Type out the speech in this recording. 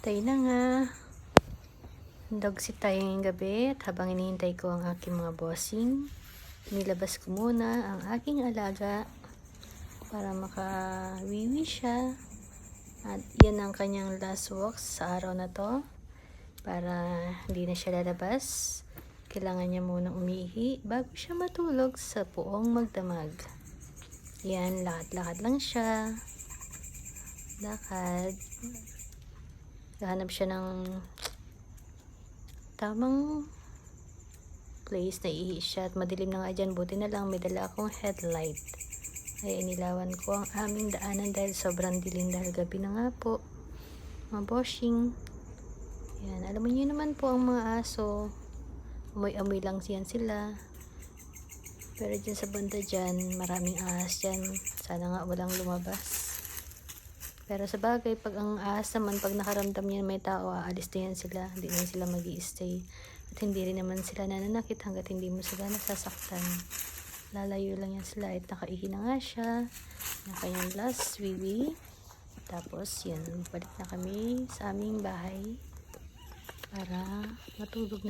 Tay na nga. Dogsit tayo ngayong gabi at habang hinihintay ko ang aking mga bossing, nilabas ko muna ang aking alaga para makawiwi siya. At yan ang kanyang last walks sa araw na to para hindi na siya lalabas. Kailangan niya munang umihi bago siya matulog sa puong magdamag. Yan, lakad-lakad lang siya. Lakad. Gahanap siya ng tamang place na ihi siya at madilim na nga dyan. Buti na lang may dala akong headlight. Ay inilawan ko ang aming daanan dahil sobrang dilim dahil gabi na nga po. Mga bossing. Yan, alam mo nyo naman po ang mga aso. Amoy-amoy lang siyan sila. Pero dyan sa banda dyan, maraming ahas dyan. Sana nga walang lumabas. Pero sa bagay, pag ang ahas naman, pag nakaramdam niyan may tao, aalis na yan sila. Hindi na sila mag-i-stay. At hindi rin naman sila nananakit hanggat hindi mo sila nasasaktan. Lalayo lang yan sila. At nakaihi na nga siya. Na kanyang last wiwi. Tapos yan, balik na kami sa aming bahay para matulog na.